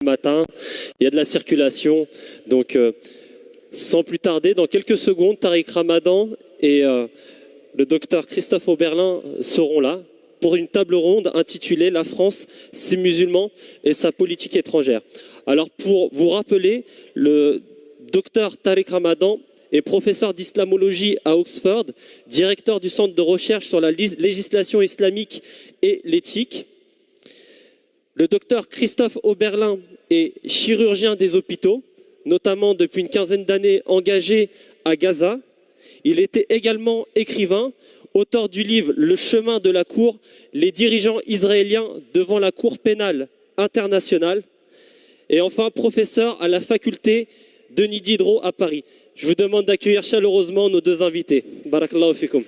matin, il y a de la circulation, donc sans plus tarder, dans quelques secondes, Tariq Ramadan et le docteur Christophe Oberlin seront là pour une table ronde intitulée « La France, ses musulmans et sa politique étrangère ». Alors pour vous rappeler, le docteur Tariq Ramadan est professeur d'islamologie à Oxford, directeur du centre de recherche sur la législation islamique et l'éthique. Le docteur Christophe Oberlin est chirurgien des hôpitaux, notamment depuis une quinzaine d'années engagé à Gaza. Il était également écrivain, auteur du livre « Le chemin de la cour, les dirigeants israéliens devant la cour pénale internationale » et enfin professeur à la faculté Denis Diderot à Paris. Je vous demande d'accueillir chaleureusement nos deux invités. Barakallahu fikoum.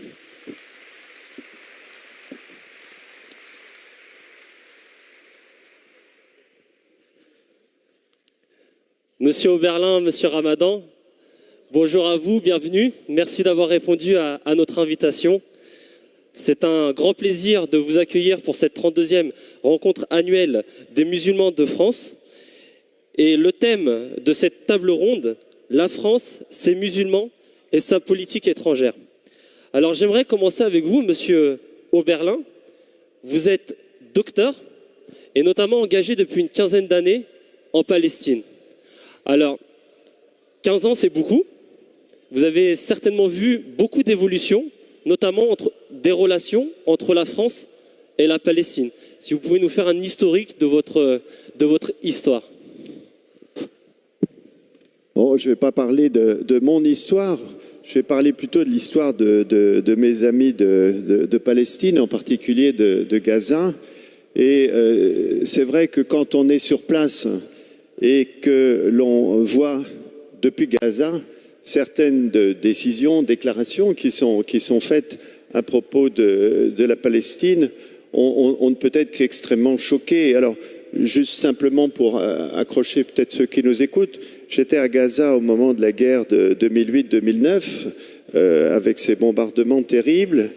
Monsieur Oberlin, Monsieur Ramadan, bonjour à vous, bienvenue. Merci d'avoir répondu à notre invitation. C'est un grand plaisir de vous accueillir pour cette 32e rencontre annuelle des musulmans de France. Et le thème de cette table ronde, la France, ses musulmans et sa politique étrangère. Alors j'aimerais commencer avec vous, Monsieur Oberlin. Vous êtes docteur et notamment engagé depuis une quinzaine d'années en Palestine. Alors, 15 ans, c'est beaucoup. Vous avez certainement vu beaucoup d'évolutions, notamment des relations entre la France et la Palestine. Si vous pouvez nous faire un historique de votre histoire. Bon, je ne vais pas parler de mon histoire, je vais parler plutôt de l'histoire de mes amis de Palestine, en particulier de Gaza. Et c'est vrai que quand on est sur place et que l'on voit depuis Gaza certaines décisions, déclarations qui sont faites à propos de la Palestine, on ne peut être qu'extrêmement choqué. Alors, juste simplement pour accrocher peut-être ceux qui nous écoutent, j'étais à Gaza au moment de la guerre de 2008-2009, avec ces bombardements terribles,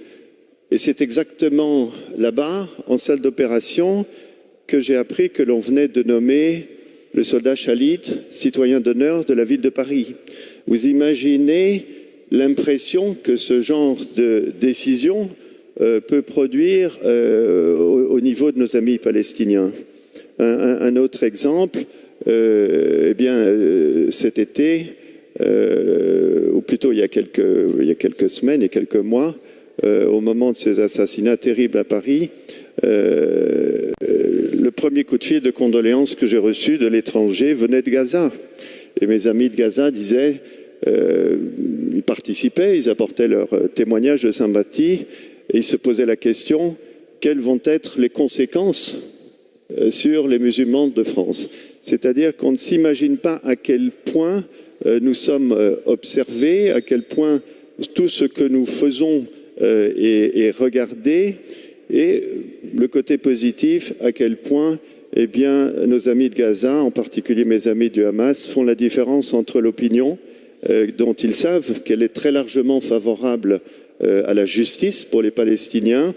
et c'est exactement là-bas, en salle d'opération, que j'ai appris que l'on venait de nommer le soldat Khalid, citoyen d'honneur de la ville de Paris. Vous imaginez l'impression que ce genre de décision peut produire au niveau de nos amis palestiniens. Un autre exemple, eh bien, cet été, ou plutôt il y a quelques semaines et quelques mois, au moment de ces assassinats terribles à Paris, le premier coup de fil de condoléances que j'ai reçu de l'étranger venait de Gaza. Et mes amis de Gaza disaient, ils participaient, ils apportaient leur témoignage de sympathie, et ils se posaient la question, quelles vont être les conséquences sur les musulmans de France. C'est-à-dire qu'on ne s'imagine pas à quel point nous sommes observés, à quel point tout ce que nous faisons est regardé, et le côté positif, à quel point eh bien, nos amis de Gaza, en particulier mes amis du Hamas, font la différence entre l'opinion dont ils savent qu'elle est très largement favorable à la justice pour les Palestiniens,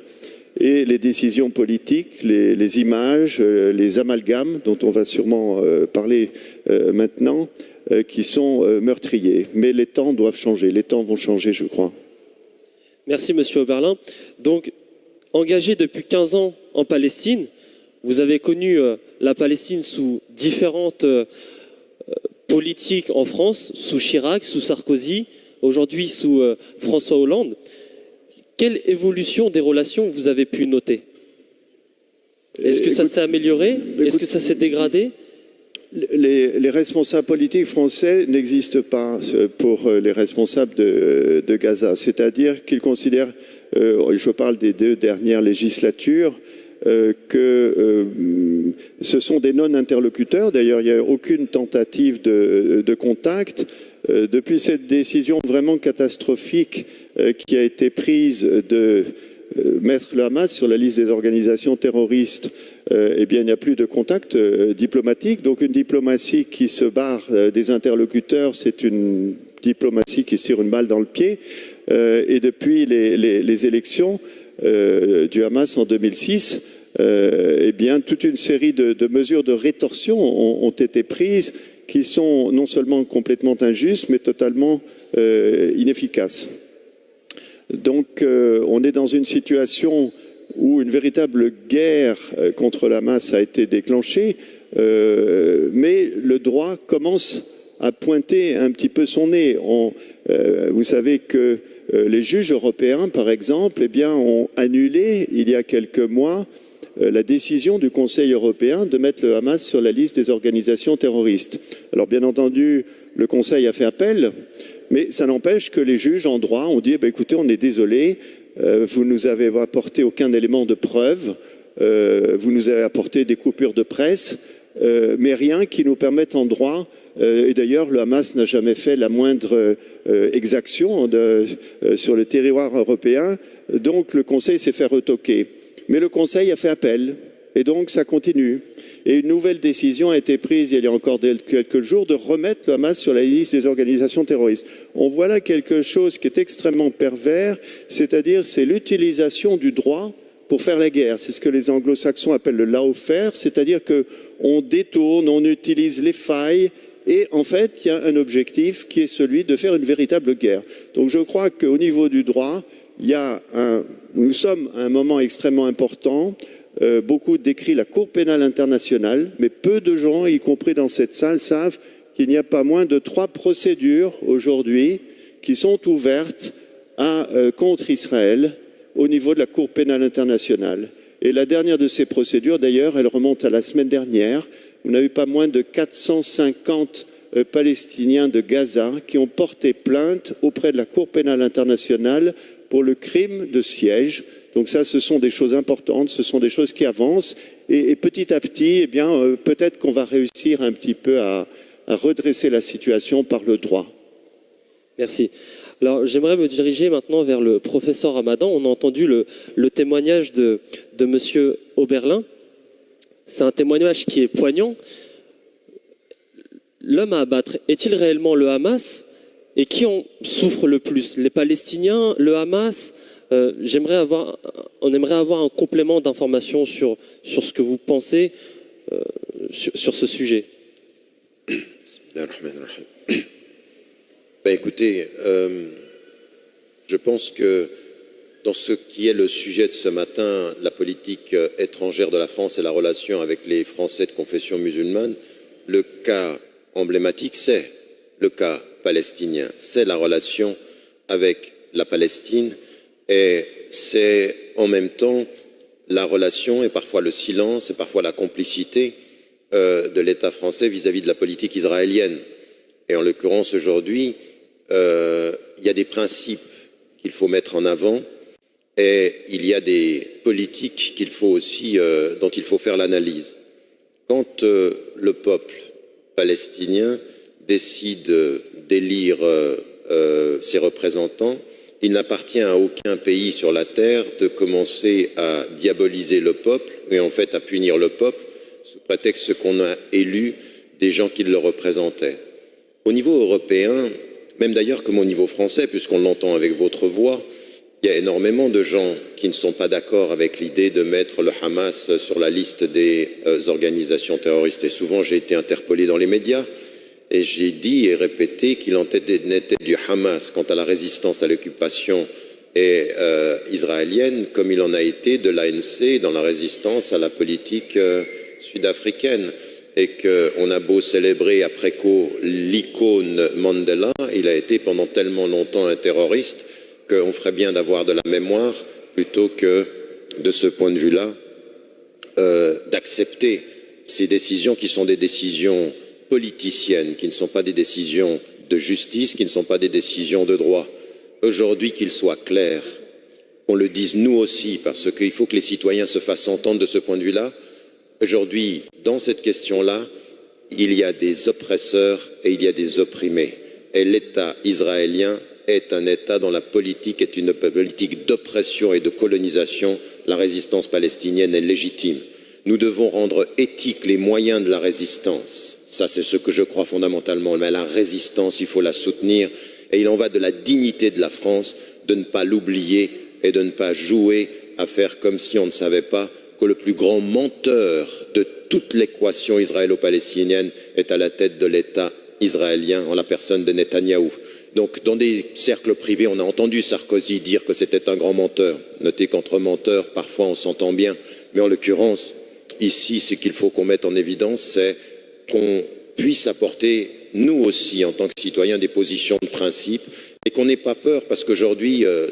et les décisions politiques, les images, les amalgames dont on va sûrement parler maintenant, qui sont meurtriers. Mais les temps doivent changer, les temps vont changer, je crois. Merci, Monsieur Oberlin. Donc, engagé depuis 15 ans en Palestine, vous avez connu la Palestine sous différentes politiques en France, sous Chirac, sous Sarkozy, aujourd'hui sous François Hollande. Quelle évolution des relations vous avez pu noter? Est-ce que ça s'est amélioré? Est-ce que ça s'est dégradé? Les responsables politiques français n'existent pas pour les responsables de Gaza. C'est-à-dire qu'ils considèrent, je parle des 2 dernières législatures, que ce sont des non-interlocuteurs. D'ailleurs, il n'y a aucune tentative de contact. Depuis cette décision vraiment catastrophique qui a été prise de mettre le Hamas sur la liste des organisations terroristes, eh bien, il n'y a plus de contact diplomatique. Donc une diplomatie qui se barre des interlocuteurs, c'est une diplomatie qui se tire une balle dans le pied. Et depuis les élections du Hamas en 2006, eh bien, toute une série de mesures de rétorsion ont été prises qui sont non seulement complètement injustes, mais totalement inefficaces. Donc, on est dans une situation où une véritable guerre contre le Hamas a été déclenchée, mais le droit commence à pointer un petit peu son nez. Vous savez que les juges européens, par exemple, eh bien, ont annulé, il y a quelques mois, la décision du Conseil européen de mettre le Hamas sur la liste des organisations terroristes. Alors, bien entendu, le Conseil a fait appel, mais ça n'empêche que les juges en droit ont dit eh bien, écoutez, on est désolé, vous nous avez apporté aucun élément de preuve, vous nous avez apporté des coupures de presse, mais rien qui nous permette en droit, et d'ailleurs le Hamas n'a jamais fait la moindre exaction sur le territoire européen, donc le Conseil s'est fait retoquer. Mais le Conseil a fait appel, et donc ça continue. Et une nouvelle décision a été prise il y a encore quelques jours de remettre le Hamas sur la liste des organisations terroristes. On voit là quelque chose qui est extrêmement pervers, c'est-à-dire c'est l'utilisation du droit pour faire la guerre. C'est ce que les anglo-saxons appellent le lawfare, c'est-à-dire qu'on détourne, on utilise les failles, et en fait, il y a un objectif qui est celui de faire une véritable guerre. Donc je crois qu'au niveau du droit, nous sommes à un moment extrêmement important. Beaucoup décrit la Cour pénale internationale, mais peu de gens, y compris dans cette salle, savent qu'il n'y a pas moins de 3 procédures aujourd'hui qui sont ouvertes contre Israël au niveau de la Cour pénale internationale. Et la dernière de ces procédures, d'ailleurs, elle remonte à la semaine dernière. On a eu pas moins de 450 Palestiniens de Gaza qui ont porté plainte auprès de la Cour pénale internationale pour le crime de siège. Donc ça, ce sont des choses importantes, ce sont des choses qui avancent. Et petit à petit, eh bien, peut-être qu'on va réussir un petit peu à redresser la situation par le droit. Merci. Alors, j'aimerais me diriger maintenant vers le professeur Ramadan. On a entendu le témoignage de M. Oberlin. C'est un témoignage qui est poignant. L'homme à abattre, est-il réellement le Hamas? Et qui en souffre le plus? Les Palestiniens, le Hamas? On aimerait avoir un complément d'information sur ce que vous pensez sur ce sujet. Écoutez, je pense que dans ce qui est le sujet de ce matin, la politique étrangère de la France et la relation avec les Français de confession musulmane, le cas emblématique, c'est le cas palestinien, c'est la relation avec la Palestine et c'est en même temps la relation et parfois le silence et parfois la complicité de l'État français vis-à-vis de la politique israélienne. Et en l'occurrence aujourd'hui, il y a des principes qu'il faut mettre en avant et il y a des politiques qu'il faut aussi, dont il faut faire l'analyse. Quand le peuple palestinien décide d'élire ses représentants, il n'appartient à aucun pays sur la terre de commencer à diaboliser le peuple et en fait à punir le peuple sous prétexte qu'on a élu des gens qui le représentaient. Au niveau européen, même d'ailleurs comme au niveau français, puisqu'on l'entend avec votre voix, il y a énormément de gens qui ne sont pas d'accord avec l'idée de mettre le Hamas sur la liste des organisations terroristes. Et souvent, j'ai été interpellé dans les médias et j'ai dit et répété qu'il en était du Hamas quant à la résistance à l'occupation israélienne, comme il en a été de l'ANC dans la résistance à la politique sud-africaine. Et qu'on a beau célébrer après coup l'icône Mandela, il a été pendant tellement longtemps un terroriste qu'on ferait bien d'avoir de la mémoire plutôt que, de ce point de vue-là, d'accepter ces décisions qui sont des décisions politiciennes, qui ne sont pas des décisions de justice, qui ne sont pas des décisions de droit. Aujourd'hui, qu'il soit clair, qu'on le dise nous aussi, parce qu'il faut que les citoyens se fassent entendre de ce point de vue-là. Aujourd'hui, dans cette question-là, il y a des oppresseurs et il y a des opprimés. Et l'État israélien est un État dont la politique est une politique d'oppression et de colonisation. La résistance palestinienne est légitime. Nous devons rendre éthiques les moyens de la résistance. Ça, c'est ce que je crois fondamentalement. Mais la résistance, il faut la soutenir. Et il en va de la dignité de la France de ne pas l'oublier et de ne pas jouer à faire comme si on ne savait pas que le plus grand menteur de toute l'équation israélo-palestinienne est à la tête de l'État israélien en la personne de Netanyahou. Donc, dans des cercles privés, on a entendu Sarkozy dire que c'était un grand menteur. Notez qu'entre menteurs, parfois on s'entend bien. Mais en l'occurrence, ici, ce qu'il faut qu'on mette en évidence, c'est qu'on puisse apporter, nous aussi, en tant que citoyens, des positions de principe et qu'on n'ait pas peur, parce qu'aujourd'hui, il y a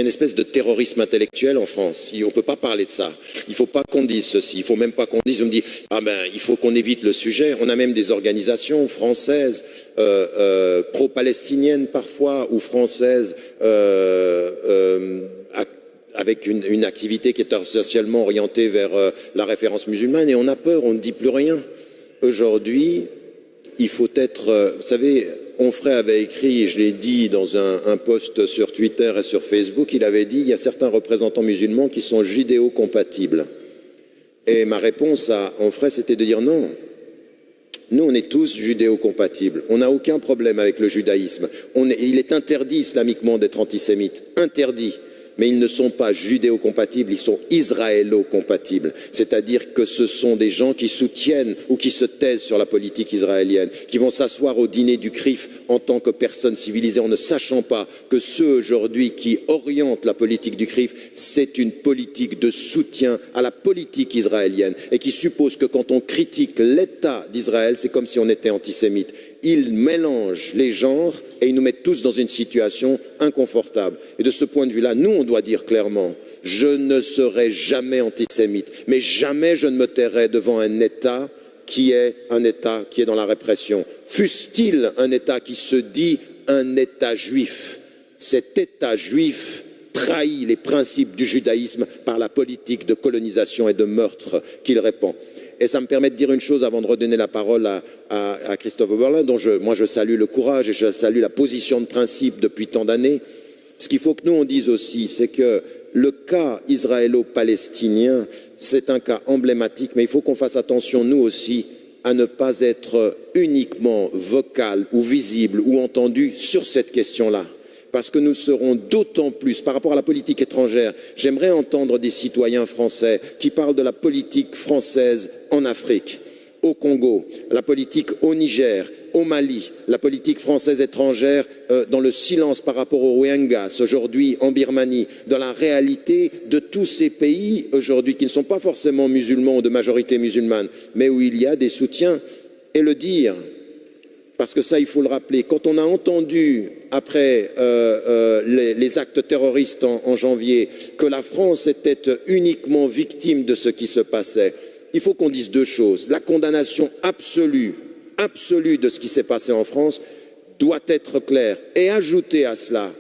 une espèce de terrorisme intellectuel en France. On ne peut pas parler de ça. Il ne faut pas qu'on dise ceci. Il ne faut même pas qu'on dise, on me dit, il faut qu'on évite le sujet. On a même des organisations françaises, pro-palestiniennes parfois, ou françaises, avec une activité qui est socialement orientée vers la référence musulmane, et on a peur, on ne dit plus rien. Aujourd'hui, il faut être... vous savez, Onfray avait écrit, et je l'ai dit dans un post sur Twitter et sur Facebook, il avait dit, il y a certains représentants musulmans qui sont judéo-compatibles. Et ma réponse à Onfray, c'était de dire non. Nous, on est tous judéo-compatibles. On n'a aucun problème avec le judaïsme. Il est interdit islamiquement d'être antisémite. Interdit. Mais ils ne sont pas judéo-compatibles, ils sont israélo-compatibles. C'est-à-dire que ce sont des gens qui soutiennent ou qui se taisent sur la politique israélienne, qui vont s'asseoir au dîner du CRIF en tant que personnes civilisées, en ne sachant pas que ceux aujourd'hui qui orientent la politique du CRIF, c'est une politique de soutien à la politique israélienne et qui suppose que quand on critique l'État d'Israël, c'est comme si on était antisémite. Ils mélangent les genres et ils nous mettent tous dans une situation inconfortable. Et de ce point de vue-là, nous, on doit dire clairement, je ne serai jamais antisémite, mais jamais je ne me tairai devant un État qui est dans la répression. Fût-il un État qui se dit un État juif. Cet État juif trahit les principes du judaïsme par la politique de colonisation et de meurtre qu'il répand. Et ça me permet de dire une chose avant de redonner la parole à Christophe Oberlin, dont moi je salue le courage et je salue la position de principe depuis tant d'années. Ce qu'il faut que nous on dise aussi, c'est que le cas israélo-palestinien, c'est un cas emblématique, mais il faut qu'on fasse attention, nous aussi, à ne pas être uniquement vocal ou visible ou entendu sur cette question-là. Parce que nous serons d'autant plus, par rapport à la politique étrangère, j'aimerais entendre des citoyens français qui parlent de la politique française en Afrique, au Congo, la politique au Niger, au Mali, la politique française étrangère dans le silence par rapport aux Rohingyas, aujourd'hui en Birmanie, dans la réalité de tous ces pays aujourd'hui qui ne sont pas forcément musulmans ou de majorité musulmane, mais où il y a des soutiens, et le dire. Parce que ça, il faut le rappeler, quand on a entendu, après les actes terroristes en janvier, que la France était uniquement victime de ce qui se passait, il faut qu'on dise deux choses. La condamnation absolue de ce qui s'est passé en France doit être claire. Et ajouter à cela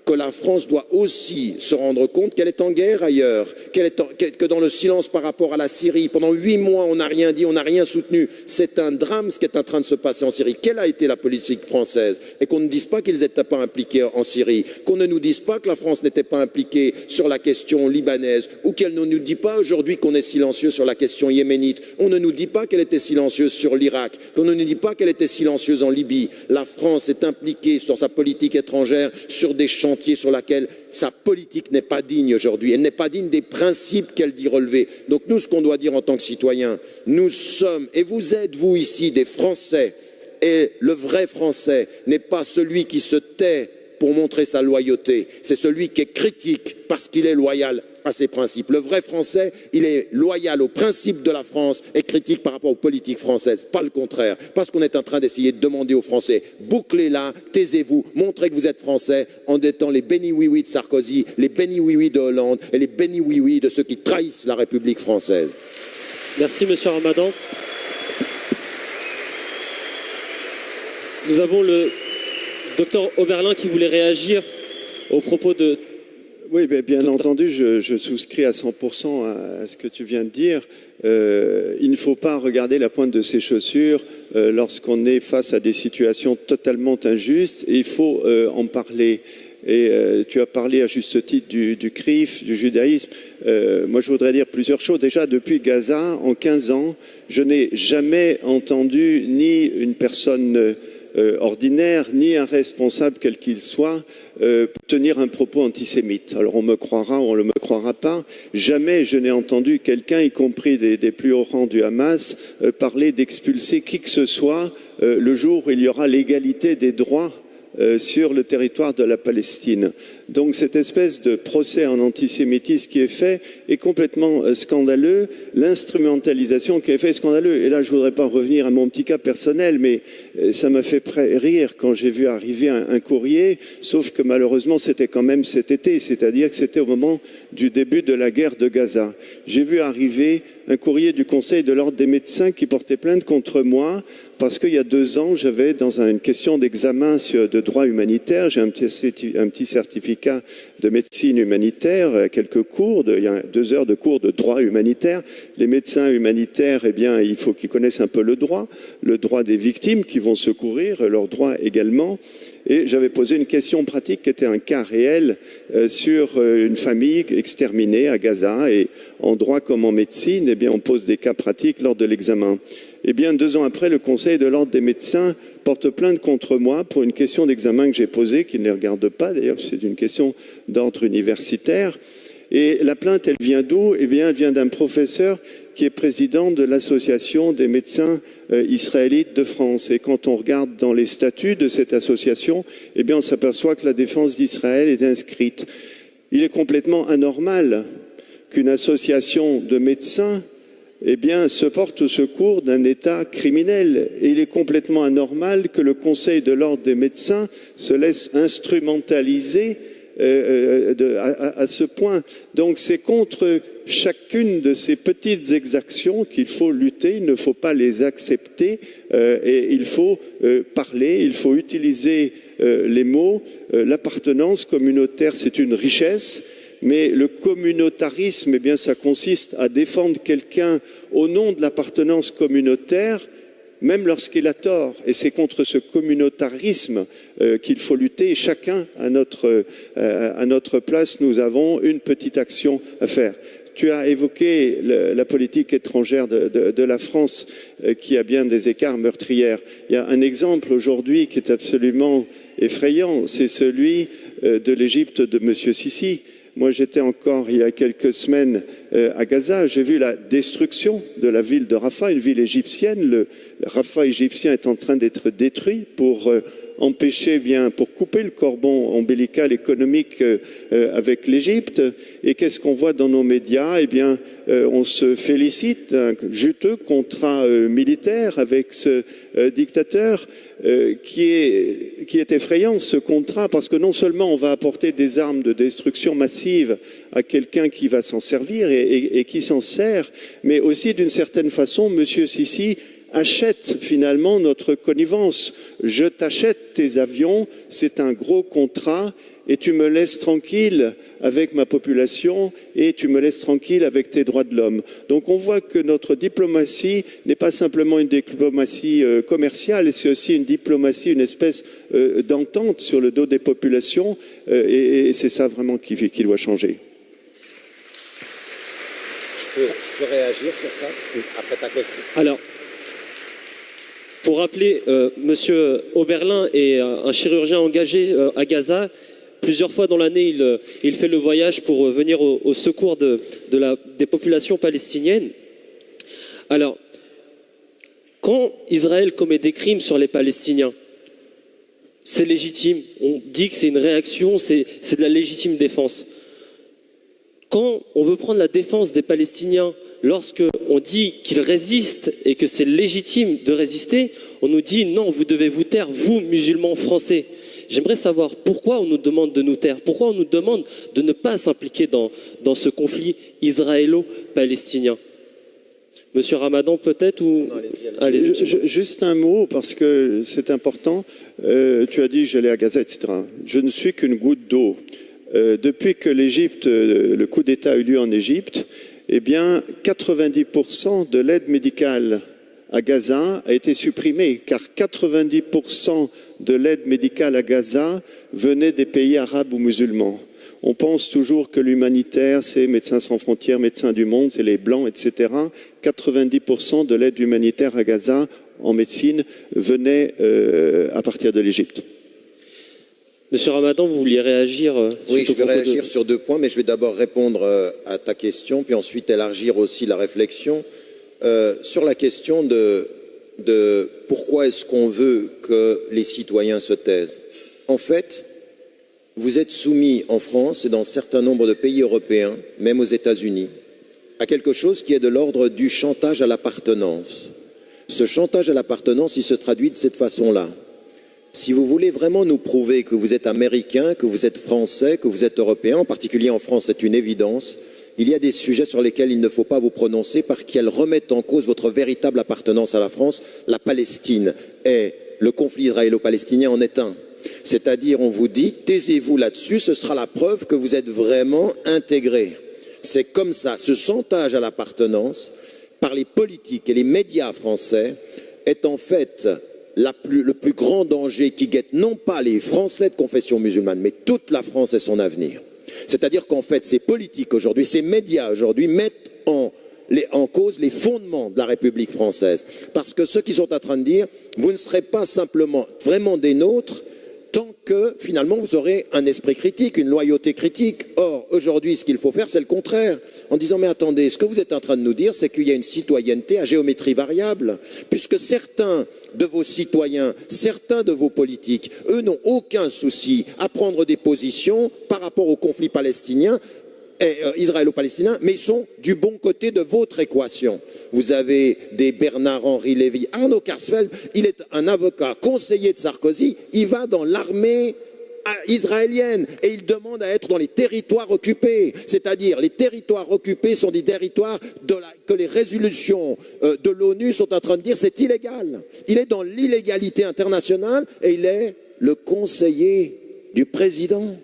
que la France doit aussi se rendre compte qu'elle est en guerre ailleurs, que dans le silence par rapport à la Syrie, pendant 8 mois, on n'a rien dit, on n'a rien soutenu. C'est un drame ce qui est en train de se passer en Syrie. Quelle a été la politique française? Et qu'on ne dise pas qu'ils n'étaient pas impliqués en Syrie, qu'on ne nous dise pas que la France n'était pas impliquée sur la question libanaise, ou qu'elle ne nous dit pas aujourd'hui qu'on est silencieux sur la question yéménite. On ne nous dit pas qu'elle était silencieuse sur l'Irak, qu'on ne nous dit pas qu'elle était silencieuse en Libye. La France est impliquée sur sa politique étrangère, sur des chantiers sur laquelle sa politique n'est pas digne aujourd'hui. Elle n'est pas digne des principes qu'elle dit relever. Donc nous, ce qu'on doit dire en tant que citoyens, nous sommes, et vous êtes, vous ici, des Français, et le vrai Français n'est pas celui qui se tait pour montrer sa loyauté, c'est celui qui est critique parce qu'il est loyal à ses principes. Le vrai Français, il est loyal aux principes de la France et critique par rapport aux politiques françaises, pas le contraire. Parce qu'on est en train d'essayer de demander aux Français, bouclez-la, taisez-vous, montrez que vous êtes Français en étant les béni-oui-oui de Sarkozy, les béni-oui-oui de Hollande et les béni-oui-oui de ceux qui trahissent la République française. Merci Monsieur Ramadan. Nous avons le docteur Oberlin qui voulait réagir aux propos de... Oui, bien entendu, je souscris à 100% à ce que tu viens de dire. Il ne faut pas regarder la pointe de ses chaussures lorsqu'on est face à des situations totalement injustes, et il faut en parler. Et tu as parlé à juste titre du CRIF, du judaïsme. Moi, je voudrais dire plusieurs choses. Déjà, depuis Gaza, en 15 ans, je n'ai jamais entendu ni une personne ordinaire, ni un responsable quel qu'il soit, tenir un propos antisémite. Alors on me croira ou on ne me croira pas, jamais je n'ai entendu quelqu'un, y compris des plus hauts rangs du Hamas, parler d'expulser qui que ce soit le jour où il y aura l'égalité des droits sur le territoire de la Palestine. Donc cette espèce de procès en antisémitisme qui est fait est complètement scandaleux. L'instrumentalisation qui est faite est scandaleuse. Et là, je ne voudrais pas revenir à mon petit cas personnel, mais ça m'a fait rire quand j'ai vu arriver un courrier, sauf que malheureusement, c'était quand même cet été, c'est-à-dire que c'était au moment du début de la guerre de Gaza. J'ai vu arriver un courrier du Conseil de l'Ordre des médecins qui portait plainte contre moi parce qu'il y a 2 ans, j'avais, dans une question d'examen de droit humanitaire, j'ai un petit certificat de médecine humanitaire, quelques cours, il y a 2 heures de cours de droit humanitaire. Les médecins humanitaires, eh bien, il faut qu'ils connaissent un peu le droit des victimes qui vont secourir, leurs droits également. Et j'avais posé une question pratique qui était un cas réel sur une famille exterminée à Gaza. Et en droit comme en médecine, eh bien, on pose des cas pratiques lors de l'examen. Eh bien, 2 ans après, le Conseil de l'Ordre des médecins porte plainte contre moi pour une question d'examen que j'ai posée, qui ne les regarde pas. D'ailleurs, c'est une question d'ordre universitaire. Et la plainte, elle vient d'où? Eh bien, elle vient d'un professeur qui est président de l'Association des médecins israélites de France. Et quand on regarde dans les statuts de cette association, eh bien, on s'aperçoit que la défense d'Israël est inscrite. Il est complètement anormal qu'une association de médecins eh bien, se porte au secours d'un État criminel. Et il est complètement anormal que le Conseil de l'Ordre des médecins se laisse instrumentaliser à ce point. Donc c'est contre chacune de ces petites exactions qu'il faut lutter, il ne faut pas les accepter et il faut parler, il faut utiliser les mots. L'appartenance communautaire, c'est une richesse. Mais le communautarisme, eh bien, ça consiste à défendre quelqu'un au nom de l'appartenance communautaire, même lorsqu'il a tort. Et c'est contre ce communautarisme qu'il faut lutter. Et chacun, à notre place, nous avons une petite action à faire. Tu as évoqué la politique étrangère de la France qui a bien des écarts meurtrières. Il y a un exemple aujourd'hui qui est absolument effrayant, c'est celui de l'Égypte de M. Sisi. Moi, j'étais encore il y a quelques semaines à Gaza. J'ai vu la destruction de la ville de Rafah, une ville égyptienne. Le Rafah égyptien est en train d'être détruit pour empêcher, pour couper le cordon ombilical économique avec l'Égypte. Et qu'est-ce qu'on voit dans nos médias? Eh bien, on se félicite d'un juteux contrat militaire avec ce dictateur qui est effrayant, ce contrat, parce que non seulement on va apporter des armes de destruction massive à quelqu'un qui va s'en servir et qui s'en sert, mais aussi d'une certaine façon, M. Sisi achète finalement notre connivence. Je t'achète tes avions, c'est un gros contrat, et tu me laisses tranquille avec ma population et tu me laisses tranquille avec tes droits de l'homme. Donc on voit que notre diplomatie n'est pas simplement une diplomatie commerciale, c'est aussi une diplomatie, une espèce d'entente sur le dos des populations, et c'est ça vraiment qui doit changer. Je peux réagir sur ça après ta question? Alors, pour rappeler, M. Oberlin est un chirurgien engagé à Gaza. Plusieurs fois dans l'année, il fait le voyage pour venir au secours des populations palestiniennes. Alors, quand Israël commet des crimes sur les Palestiniens, c'est légitime. On dit que c'est une réaction, c'est de la légitime défense. Quand on veut prendre la défense des Palestiniens, lorsqu'on dit qu'ils résistent et que c'est légitime de résister, on nous dit non, vous devez vous taire, vous, musulmans français. J'aimerais savoir pourquoi on nous demande de nous taire, pourquoi on nous demande de ne pas s'impliquer dans ce conflit israélo-palestinien. Monsieur Ramadan, peut-être ou... Non, allez-y. Juste un mot, parce que c'est important. Tu as dit j'allais à Gaza, etc. Je ne suis qu'une goutte d'eau. Depuis que le coup d'État a eu lieu en Égypte, eh bien, 90% de l'aide médicale à Gaza a été supprimée, car 90% de l'aide médicale à Gaza venait des pays arabes ou musulmans. On pense toujours que l'humanitaire, c'est Médecins sans frontières, Médecins du monde, c'est les Blancs, etc. 90% de l'aide humanitaire à Gaza en médecine venait à partir de l'Égypte. Monsieur Ramadan, vous vouliez réagir Oui, je vais réagir sur 2 points, mais je vais d'abord répondre à ta question, puis ensuite élargir aussi la réflexion sur la question de pourquoi est-ce qu'on veut que les citoyens se taisent. En fait, vous êtes soumis en France et dans un certain nombre de pays européens, même aux États-Unis, à quelque chose qui est de l'ordre du chantage à l'appartenance. Ce chantage à l'appartenance, il se traduit de cette façon-là. Si vous voulez vraiment nous prouver que vous êtes américain, que vous êtes français, que vous êtes européen, en particulier en France, c'est une évidence, il y a des sujets sur lesquels il ne faut pas vous prononcer parce qu'elles remettent en cause votre véritable appartenance à la France. La Palestine et le conflit israélo-palestinien en est un. C'est-à-dire, on vous dit, taisez-vous là-dessus, ce sera la preuve que vous êtes vraiment intégré. C'est comme ça, ce chantage à l'appartenance par les politiques et les médias français est en fait le plus grand danger qui guette non pas les Français de confession musulmane, mais toute la France et son avenir. C'est-à-dire qu'en fait, ces politiques aujourd'hui, ces médias aujourd'hui mettent en cause les fondements de la République française. Parce que ceux qui sont en train de dire, vous ne serez pas simplement vraiment des nôtres, tant que, finalement, vous aurez un esprit critique, une loyauté critique. Or, aujourd'hui, ce qu'il faut faire, c'est le contraire. En disant, mais attendez, ce que vous êtes en train de nous dire, c'est qu'il y a une citoyenneté à géométrie variable, puisque certains de vos citoyens, certains de vos politiques, eux n'ont aucun souci à prendre des positions par rapport au conflit palestinien, israélo-palestinien, mais ils sont du bon côté de votre équation. Vous avez des Bernard-Henri Lévy. Arnaud Karsfeld, il est un avocat conseiller de Sarkozy, il va dans l'armée israélienne et il demande à être dans les territoires occupés. C'est-à-dire, les territoires occupés sont des territoires que les résolutions de l'ONU sont en train de dire c'est illégal. Il est dans l'illégalité internationale et il est le conseiller du président.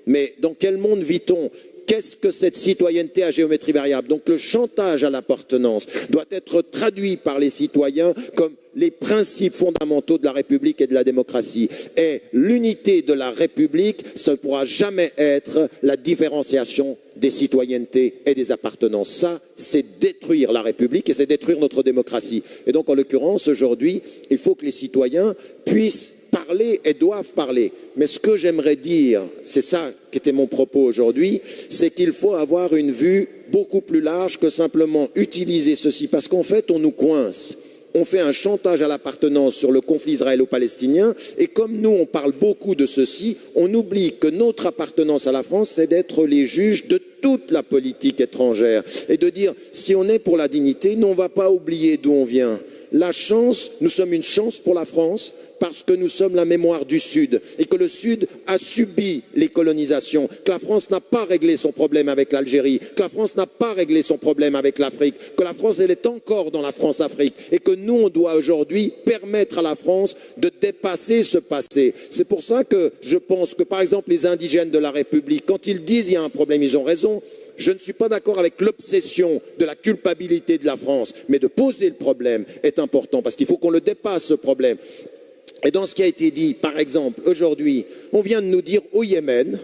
Mais dans quel monde vit-on ? Qu'est-ce que cette citoyenneté à géométrie variable? Donc le chantage à l'appartenance doit être traduit par les citoyens comme les principes fondamentaux de la République et de la démocratie. Et l'unité de la République, ça ne pourra jamais être la différenciation des citoyennetés et des appartenances. Ça, c'est détruire la République et c'est détruire notre démocratie. Et donc, en l'occurrence, aujourd'hui, il faut que les citoyens puissent parler et doivent parler. Mais ce que j'aimerais dire, c'est ça qui était mon propos aujourd'hui, c'est qu'il faut avoir une vue beaucoup plus large que simplement utiliser ceci. Parce qu'en fait, on nous coince. On fait un chantage à l'appartenance sur le conflit israélo-palestinien et comme nous, on parle beaucoup de ceci, on oublie que notre appartenance à la France, c'est d'être les juges de toute la politique étrangère et de dire, si on est pour la dignité, nous, on ne va pas oublier d'où on vient. La chance, nous sommes une chance pour la France parce que nous sommes la mémoire du Sud et que le Sud a subi les colonisations, que la France n'a pas réglé son problème avec l'Algérie, que la France n'a pas réglé son problème avec l'Afrique, que la France, elle est encore dans la France-Afrique et que nous, on doit aujourd'hui permettre à la France de dépasser ce passé. C'est pour ça que je pense que, par exemple, les indigènes de la République, quand ils disent qu'il y a un problème, ils ont raison. Je ne suis pas d'accord avec l'obsession de la culpabilité de la France, mais de poser le problème est important parce qu'il faut qu'on le dépasse, ce problème. Et dans ce qui a été dit, par exemple, aujourd'hui, on vient de nous dire au Yémen,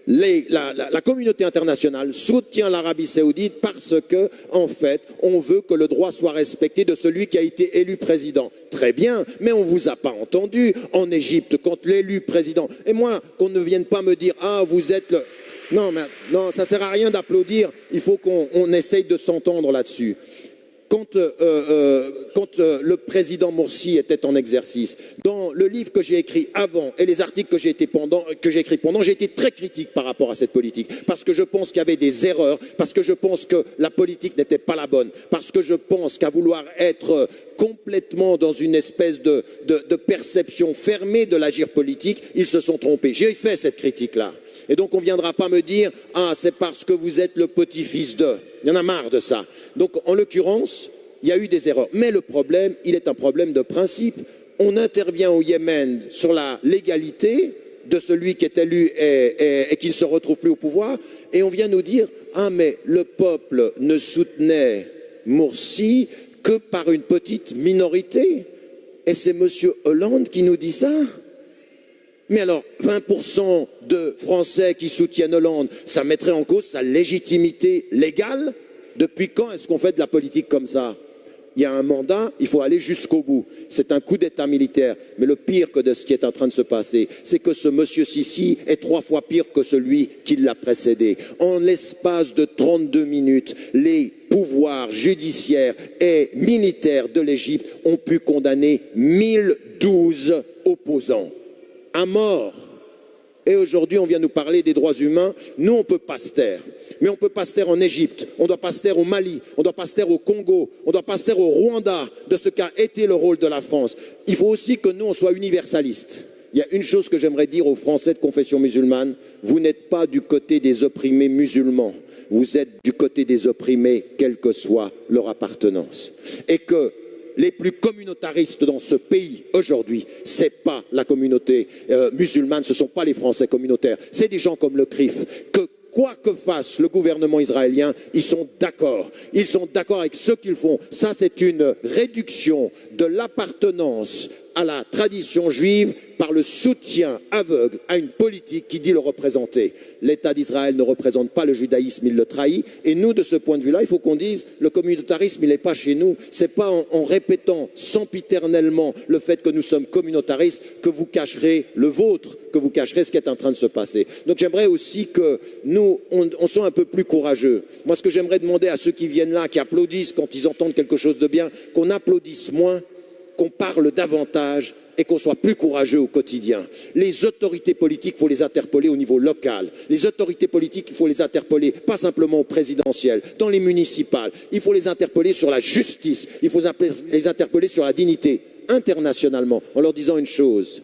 la communauté internationale soutient l'Arabie Saoudite parce que, en fait, on veut que le droit soit respecté de celui qui a été élu président. Très bien, mais on ne vous a pas entendu en Égypte quand l'élu président. Et moi, qu'on ne vienne pas me dire, ah, vous êtes le... Non, ça ne sert à rien d'applaudir, il faut qu'on essaye de s'entendre là-dessus. Quand le président Morsi était en exercice, dans le livre que j'ai écrit avant et les articles que j'ai écrits pendant, j'ai été très critique par rapport à cette politique. Parce que je pense qu'il y avait des erreurs, parce que je pense que la politique n'était pas la bonne, parce que je pense qu'à vouloir être complètement dans une espèce de perception fermée de l'agir politique, ils se sont trompés. J'ai fait cette critique-là. Et donc on ne viendra pas me dire « Ah, c'est parce que vous êtes le petit-fils de... » Il y en a marre de ça. Donc en l'occurrence, il y a eu des erreurs. Mais le problème, il est un problème de principe. On intervient au Yémen sur la légalité de celui qui est élu et qui ne se retrouve plus au pouvoir. Et on vient nous dire « Ah, mais le peuple ne soutenait Morsi que par une petite minorité. » Et c'est M. Hollande qui nous dit ça. Mais alors, 20% de Français qui soutiennent Hollande, ça mettrait en cause sa légitimité légale? Depuis quand est-ce qu'on fait de la politique comme ça? il y a un mandat, il faut aller jusqu'au bout. C'est un coup d'État militaire. Mais le pire que de ce qui est en train de se passer, c'est que ce monsieur Sisi est 3 fois pire que celui qui l'a précédé. En l'espace de 32 minutes, les pouvoirs judiciaires et militaires de l'Égypte ont pu condamner 1012 opposants à mort. Et aujourd'hui, on vient nous parler des droits humains. Nous, on ne peut pas se taire. Mais on ne peut pas se taire en Égypte, on ne doit pas se taire au Mali, on ne doit pas se taire au Congo, on ne doit pas se taire au Rwanda de ce qu'a été le rôle de la France. Il faut aussi que nous, on soit universalistes. Il y a une chose que j'aimerais dire aux Français de confession musulmane, vous n'êtes pas du côté des opprimés musulmans, vous êtes du côté des opprimés, quelle que soit leur appartenance. Et que les plus communautaristes dans ce pays aujourd'hui, ce n'est pas la communauté musulmane, ce ne sont pas les Français communautaires, c'est des gens comme le CRIF, que quoi que fasse le gouvernement israélien, ils sont d'accord. Ils sont d'accord avec ce qu'ils font. Ça, c'est une réduction de l'appartenance à la tradition juive par le soutien aveugle à une politique qui dit le représenter. L'État d'Israël ne représente pas le judaïsme, il le trahit. Et nous, de ce point de vue-là, il faut qu'on dise le communautarisme, il n'est pas chez nous. Ce n'est pas en répétant sempiternellement le fait que nous sommes communautaristes que vous cacherez le vôtre, que vous cacherez ce qui est en train de se passer. Donc j'aimerais aussi que nous, on soit un peu plus courageux. Moi, ce que j'aimerais demander à ceux qui viennent là, qui applaudissent quand ils entendent quelque chose de bien, qu'on applaudisse moins, qu'on parle davantage et qu'on soit plus courageux au quotidien. Les autorités politiques, il faut les interpeller au niveau local. Les autorités politiques, il faut les interpeller pas simplement au présidentiel, dans les municipales. Il faut les interpeller sur la justice. Il faut les interpeller sur la dignité internationalement, en leur disant une chose.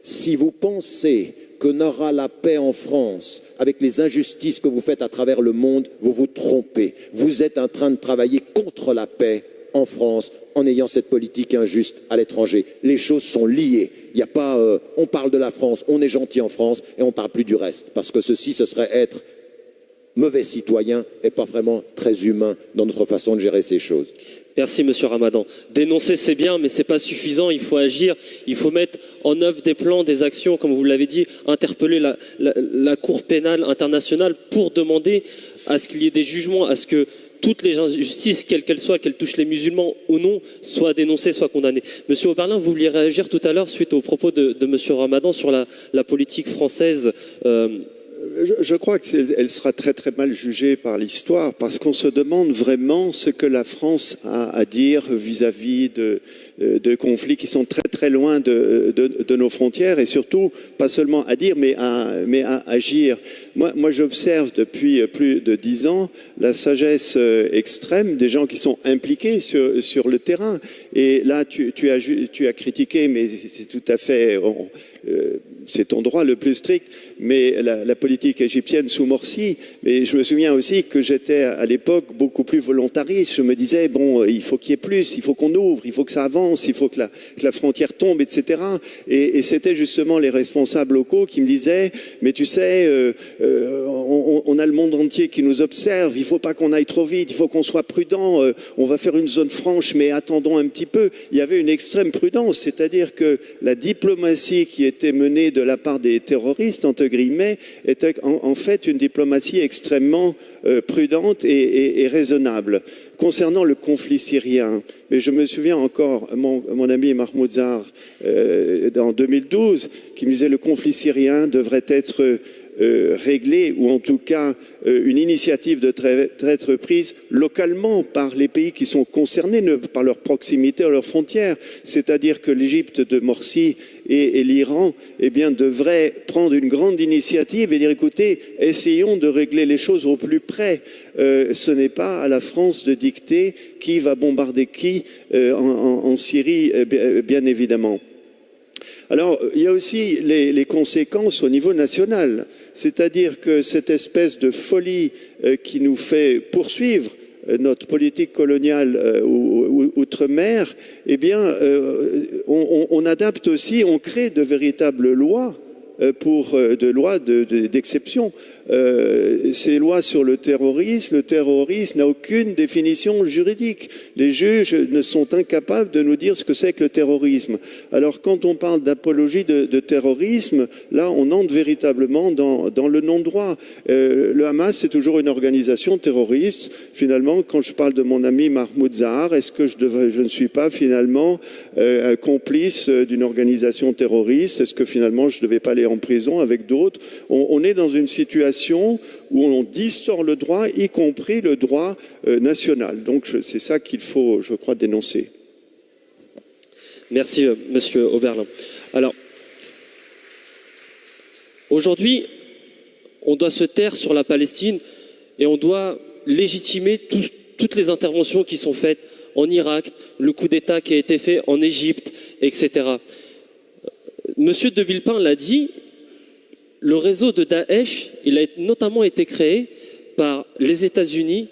Si vous pensez qu'on aura la paix en France avec les injustices que vous faites à travers le monde, vous vous trompez. Vous êtes en train de travailler contre la paix en France en ayant cette politique injuste à l'étranger. Les choses sont liées. Il n'y a pas, on parle de la France, on est gentil en France et on ne parle plus du reste. Parce que ceci, ce serait être mauvais citoyen et pas vraiment très humain dans notre façon de gérer ces choses. Merci Monsieur Ramadan. Dénoncer c'est bien, mais c'est pas suffisant. Il faut agir, il faut mettre en œuvre des plans, des actions, comme vous l'avez dit, interpeller la Cour pénale internationale pour demander à ce qu'il y ait des jugements, à ce que toutes les injustices, quelles qu'elles soient, qu'elles touchent les musulmans ou non, soient dénoncées, soient condamnées. Monsieur Oberlin, vous vouliez réagir tout à l'heure suite aux propos de Monsieur Ramadan sur la politique française. Je crois qu'elle sera très très mal jugée par l'histoire parce qu'on se demande vraiment ce que la France a à dire vis-à-vis de conflits qui sont très très loin de nos frontières et surtout pas seulement à dire mais à agir. Moi j'observe depuis plus de 10 ans la sagesse extrême des gens qui sont impliqués sur le terrain et là tu as critiqué mais c'est tout à fait... c'est ton droit le plus strict, mais la politique égyptienne sous Morsi. Mais je me souviens aussi que j'étais à l'époque beaucoup plus volontariste. Je me disais, bon, il faut qu'il y ait plus, il faut qu'on ouvre, il faut que ça avance, il faut que la frontière tombe, etc. Et c'était justement les responsables locaux qui me disaient, mais tu sais, on a le monde entier qui nous observe, il ne faut pas qu'on aille trop vite, il faut qu'on soit prudent, on va faire une zone franche, mais attendons un petit peu. Il y avait une extrême prudence, c'est-à-dire que la diplomatie qui était menée de la part des terroristes, entre guillemets, était en fait une diplomatie extrêmement prudente et raisonnable. Concernant le conflit syrien, mais je me souviens encore, mon ami Mahmoud Zahar, en 2012, qui me disait le conflit syrien devrait être réglé, ou en tout cas une initiative devrait être prise localement par les pays qui sont concernés, par leur proximité à leurs frontières. C'est-à-dire que l'Égypte de Morsi et l'Iran devraient prendre une grande initiative et dire écoutez, essayons de régler les choses au plus près. Ce n'est pas à la France de dicter qui va bombarder qui en Syrie, bien évidemment. Alors, il y a aussi les conséquences au niveau national, c'est-à-dire que cette espèce de folie qui nous fait poursuivre notre politique coloniale outre-mer, on adapte aussi, on crée de véritables lois d'exception ces lois sur le terrorisme n'a aucune définition juridique. Les juges ne sont incapables de nous dire ce que c'est que le terrorisme. Alors quand on parle d'apologie de terrorisme, là on entre véritablement dans le non-droit. Le Hamas, c'est toujours une organisation terroriste. Finalement, quand je parle de mon ami Mahmoud Zahar, est-ce que je ne suis pas finalement complice d'une organisation terroriste? Est-ce que finalement je ne devais pas aller en prison avec d'autres? On est dans une situation où on distord le droit, y compris le droit national. Donc c'est ça qu'il faut, je crois, dénoncer. Merci, Monsieur Oberlin. Alors, aujourd'hui, on doit se taire sur la Palestine et on doit légitimer toutes les interventions qui sont faites en Irak, le coup d'État qui a été fait en Égypte, etc. Monsieur de Villepin l'a dit, le réseau de Daesh, il a notamment été créé par les États-Unis,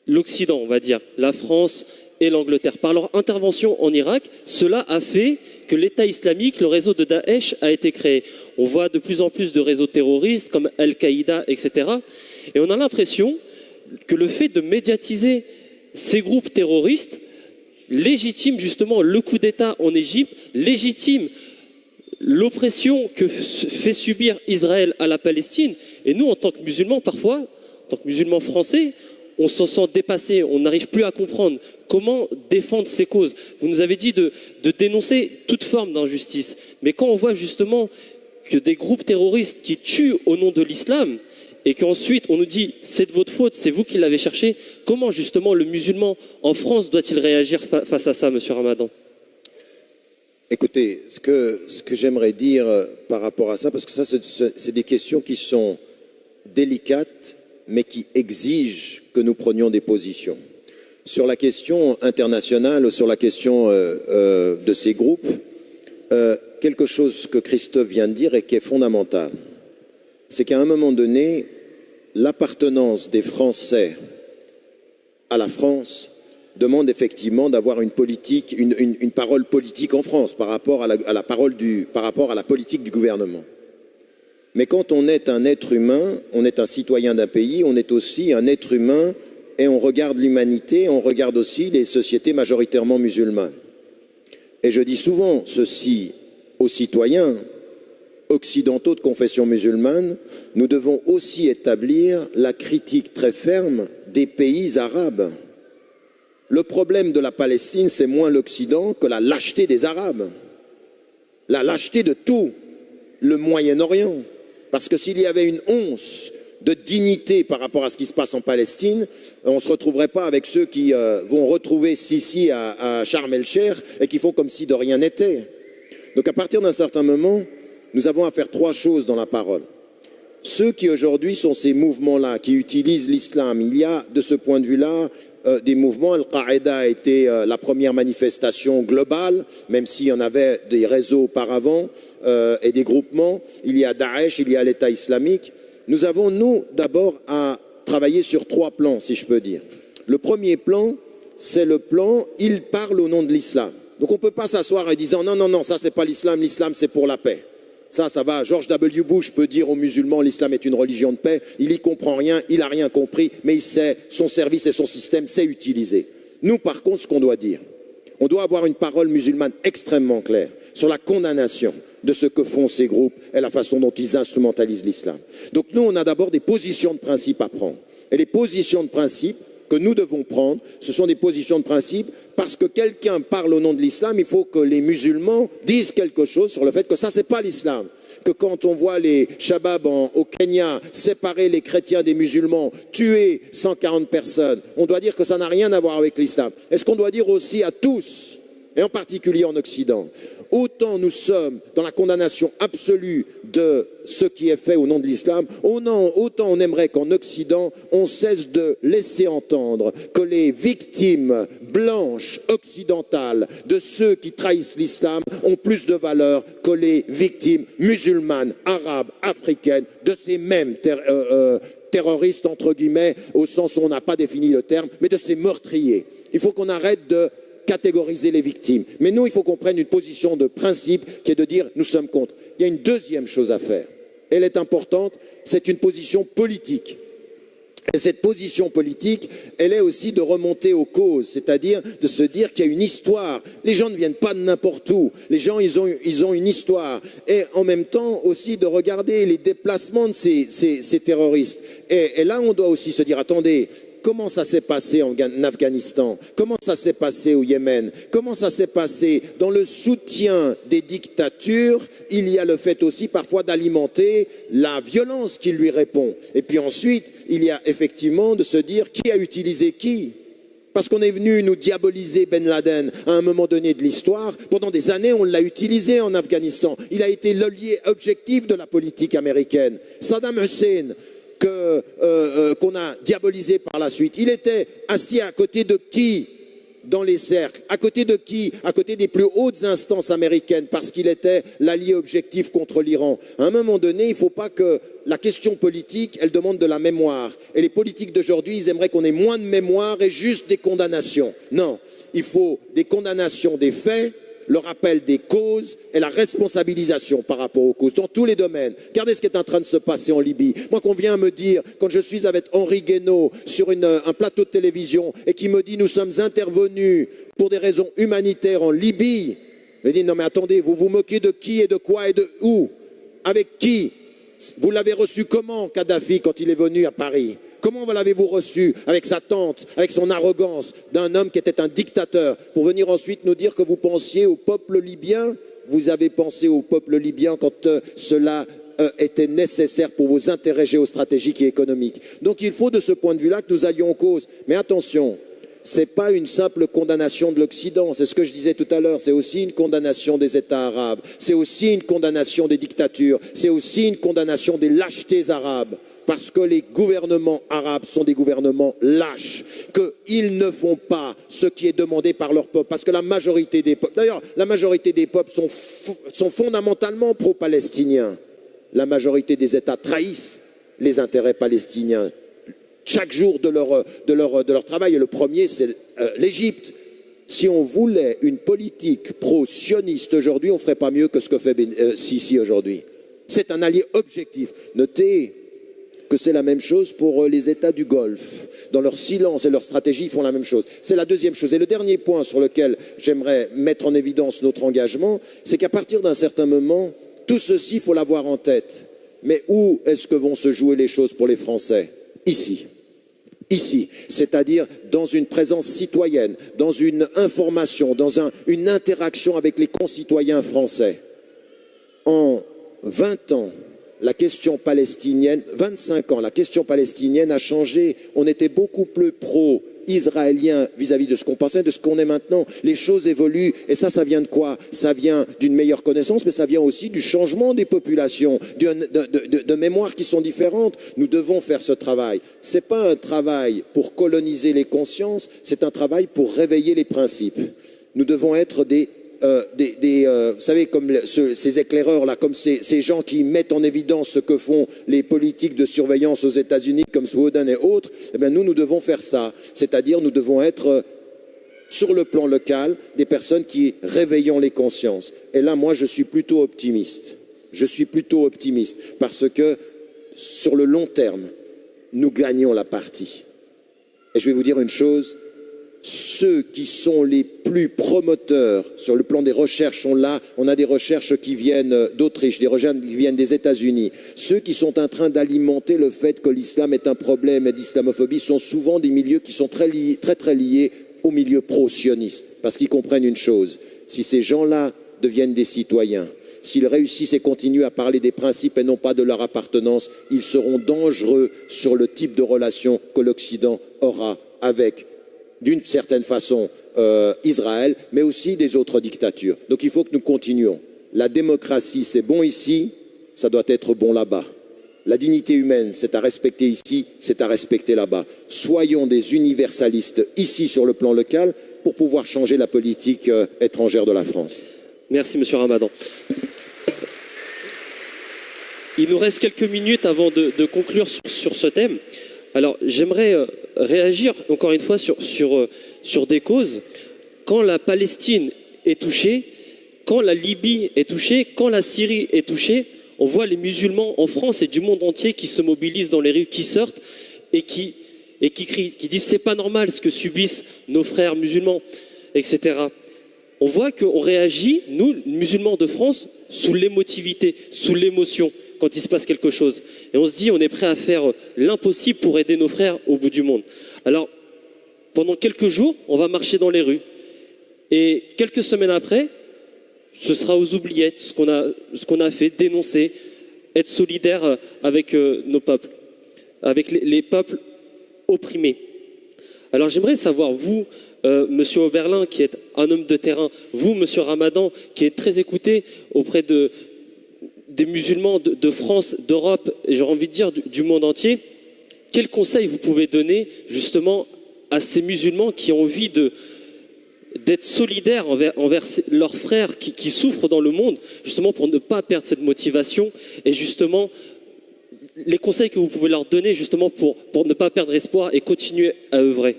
l'Occident, on va dire, la France et l'Angleterre. Par leur intervention en Irak, cela a fait que l'État islamique, le réseau de Daesh, a été créé. On voit de plus en plus de réseaux terroristes comme Al-Qaïda, etc. Et on a l'impression que le fait de médiatiser ces groupes terroristes légitime justement le coup d'État en Égypte, légitime l'oppression que fait subir Israël à la Palestine. Et nous, en tant que musulmans, parfois, en tant que musulmans français, on s'en sent dépassé, on n'arrive plus à comprendre comment défendre ces causes. Vous nous avez dit de dénoncer toute forme d'injustice. Mais quand on voit justement que des groupes terroristes qui tuent au nom de l'islam, et qu'ensuite on nous dit c'est de votre faute, c'est vous qui l'avez cherché, comment justement le musulman en France doit-il réagir face à ça, Monsieur Ramadan? Écoutez, ce que j'aimerais dire par rapport à ça, parce que ça, c'est des questions qui sont délicates, mais qui exigent que nous prenions des positions. Sur la question internationale, ou sur la question de ces groupes, quelque chose que Christophe vient de dire et qui est fondamental, c'est qu'à un moment donné, l'appartenance des Français à la France demande effectivement d'avoir une politique, une parole politique en France par rapport à la politique du gouvernement. Mais quand on est un être humain, on est un citoyen d'un pays, on est aussi un être humain et on regarde l'humanité, on regarde aussi les sociétés majoritairement musulmanes. Et je dis souvent ceci aux citoyens occidentaux de confession musulmane, nous devons aussi établir la critique très ferme des pays arabes. Le problème de la Palestine, c'est moins l'Occident que la lâcheté des Arabes, la lâcheté de tout le Moyen-Orient. Parce que s'il y avait une once de dignité par rapport à ce qui se passe en Palestine, on ne se retrouverait pas avec ceux qui vont retrouver Sisi à Sharm el-Sheikh et qui font comme si de rien n'était. Donc à partir d'un certain moment, nous avons à faire trois choses dans la parole. Ceux qui aujourd'hui sont ces mouvements-là, qui utilisent l'islam, il y a de ce point de vue-là des mouvements. Al-Qaïda a été la première manifestation globale, même s'il y en avait des réseaux auparavant et des groupements. Il y a Daesh, il y a l'État islamique. Nous avons, nous, d'abord à travailler sur trois plans, si je peux dire. Le premier plan, c'est le plan « il parle au nom de l'islam ». Donc on ne peut pas s'asseoir et dire « non, non, non, ça c'est pas l'islam, l'islam c'est pour la paix ». Ça va. George W. Bush peut dire aux musulmans l'islam est une religion de paix. Il n'y comprend rien, il n'a rien compris, mais il sait, son service et son système sait utiliser. Nous, par contre, ce qu'on doit dire, on doit avoir une parole musulmane extrêmement claire sur la condamnation de ce que font ces groupes et la façon dont ils instrumentalisent l'islam. Donc nous, on a d'abord des positions de principe à prendre. Et les positions de principe que nous devons prendre, ce sont des positions de principe parce que quelqu'un parle au nom de l'islam, il faut que les musulmans disent quelque chose sur le fait que ça, c'est pas l'islam. Que quand on voit les Shabab au Kenya séparer les chrétiens des musulmans, tuer 140 personnes, on doit dire que ça n'a rien à voir avec l'islam. Est-ce qu'on doit dire aussi à tous, et en particulier en Occident, autant nous sommes dans la condamnation absolue de ce qui est fait au nom de l'islam, autant on aimerait qu'en Occident, on cesse de laisser entendre que les victimes blanches occidentales de ceux qui trahissent l'islam ont plus de valeur que les victimes musulmanes, arabes, africaines de ces mêmes terroristes, entre guillemets, au sens où on n'a pas défini le terme, mais de ces meurtriers. Il faut qu'on arrête de catégoriser les victimes. Mais nous, il faut qu'on prenne une position de principe qui est de dire nous sommes contre. Il y a une deuxième chose à faire. elle est importante, c'est une position politique. Et cette position politique, elle est aussi de remonter aux causes, c'est-à-dire de se dire qu'il y a une histoire. Les gens ne viennent pas de n'importe où. Les gens, ils ont une histoire. Et en même temps aussi de regarder les déplacements de ces terroristes. Et là, on doit aussi se dire, attendez, comment ça s'est passé en Afghanistan? Comment ça s'est passé au Yémen? Comment ça s'est passé? Dans le soutien des dictatures, il y a le fait aussi parfois d'alimenter la violence qui lui répond. Et puis ensuite, il y a effectivement de se dire qui a utilisé qui. Parce qu'on est venu nous diaboliser Ben Laden à un moment donné de l'histoire. Pendant des années, on l'a utilisé en Afghanistan. Il a été l'allié objectif de la politique américaine. Saddam Hussein, qu'on a diabolisé par la suite. Il était assis à côté de qui dans les cercles? À côté de qui? À côté des plus hautes instances américaines, parce qu'il était l'allié objectif contre l'Iran. À un moment donné, il ne faut pas que la question politique, elle demande de la mémoire. Et les politiques d'aujourd'hui, ils aimeraient qu'on ait moins de mémoire et juste des condamnations. Non, il faut des condamnations des faits, le rappel des causes et la responsabilisation par rapport aux causes, dans tous les domaines. Regardez ce qui est en train de se passer en Libye. Moi, qu'on vient me dire, quand je suis avec Henri Guénaud sur un plateau de télévision et qui me dit « nous sommes intervenus pour des raisons humanitaires en Libye », je dis « non mais attendez, vous vous moquez de qui et de quoi et de où? Avec qui? Vous l'avez reçu comment, Kadhafi, quand il est venu à Paris? Comment l'avez-vous reçu? Avec sa tante, avec son arrogance d'un homme qui était un dictateur, pour venir ensuite nous dire que vous pensiez au peuple libyen? Vous avez pensé au peuple libyen quand cela était nécessaire pour vos intérêts géostratégiques et économiques. Donc il faut de ce point de vue-là que nous allions en cause. Mais attention, ce n'est pas une simple condamnation de l'Occident, c'est ce que je disais tout à l'heure, c'est aussi une condamnation des États arabes, c'est aussi une condamnation des dictatures, c'est aussi une condamnation des lâchetés arabes, parce que les gouvernements arabes sont des gouvernements lâches, qu'ils ne font pas ce qui est demandé par leur peuple, parce que la majorité des peuples, d'ailleurs la majorité des peuples sont fondamentalement pro-palestiniens, la majorité des États trahissent les intérêts palestiniens chaque jour de leur travail, et le premier c'est l'Égypte. Si on voulait une politique pro-sioniste aujourd'hui, on ne ferait pas mieux que ce que fait Sisi aujourd'hui. C'est un allié objectif. Notez que c'est la même chose pour les États du Golfe. Dans leur silence et leur stratégie, ils font la même chose. C'est la deuxième chose. Et le dernier point sur lequel j'aimerais mettre en évidence notre engagement, c'est qu'à partir d'un certain moment, tout ceci, il faut l'avoir en tête. Mais où est-ce que vont se jouer les choses pour les Français? Ici. Ici, c'est-à-dire dans une présence citoyenne, dans une information, dans une interaction avec les concitoyens français. En 20 ans, la question palestinienne, 25 ans, la question palestinienne a changé. On était beaucoup plus pro-israélien vis-à-vis de ce qu'on pensait, de ce qu'on est maintenant. Les choses évoluent et ça vient de quoi? Ça vient d'une meilleure connaissance, mais ça vient aussi du changement des populations, de mémoires qui sont différentes. Nous devons faire ce travail. Ce n'est pas un travail pour coloniser les consciences, c'est un travail pour réveiller les principes. Nous devons être vous savez, comme ces éclaireurs-là, comme ces gens qui mettent en évidence ce que font les politiques de surveillance aux États-Unis, comme Snowden et autres, eh bien nous devons faire ça. C'est-à-dire, nous devons être, sur le plan local, des personnes qui réveillons les consciences. Et là, moi, je suis plutôt optimiste. Je suis plutôt optimiste, parce que, sur le long terme, nous gagnons la partie. Et je vais vous dire une chose, ceux qui sont les plus promoteurs sur le plan des recherches sont là. On a des recherches qui viennent d'Autriche, des recherches qui viennent des États-Unis. Ceux qui sont en train d'alimenter le fait que l'islam est un problème et d'islamophobie sont souvent des milieux qui sont très liés au milieu pro-sioniste. Parce qu'ils comprennent une chose, si ces gens-là deviennent des citoyens, s'ils réussissent et continuent à parler des principes et non pas de leur appartenance, ils seront dangereux sur le type de relation que l'Occident aura avec, d'une certaine façon, Israël, mais aussi des autres dictatures. Donc il faut que nous continuions. La démocratie, c'est bon ici, ça doit être bon là-bas. La dignité humaine, c'est à respecter ici, c'est à respecter là-bas. Soyons des universalistes ici sur le plan local pour pouvoir changer la politique étrangère de la France. Merci, Monsieur Ramadan. Il nous reste quelques minutes avant de conclure sur ce thème. Alors, j'aimerais réagir, encore une fois, sur des causes. Quand la Palestine est touchée, quand la Libye est touchée, quand la Syrie est touchée, On voit les musulmans en France et du monde entier qui se mobilisent dans les rues, qui sortent et qui crient, qui disent c'est pas normal ce que subissent nos frères musulmans, etc. On voit qu'on réagit, nous, musulmans de France, sous l'émotivité, sous l'émotion, quand il se passe quelque chose. Et on se dit, on est prêt à faire l'impossible pour aider nos frères au bout du monde. Alors, pendant quelques jours, on va marcher dans les rues. Et quelques semaines après, ce sera aux oubliettes, ce qu'on a fait, dénoncer, être solidaire avec nos peuples, avec les peuples opprimés. Alors j'aimerais savoir, vous, Monsieur Oberlin, qui est un homme de terrain, vous, Monsieur Ramadan, qui est très écouté auprès des musulmans de France, d'Europe, et j'ai envie de dire du monde entier, quels conseils vous pouvez donner justement à ces musulmans qui ont envie d'être solidaires envers leurs frères qui souffrent dans le monde, justement pour ne pas perdre cette motivation, et justement les conseils que vous pouvez leur donner justement pour ne pas perdre espoir et continuer à œuvrer?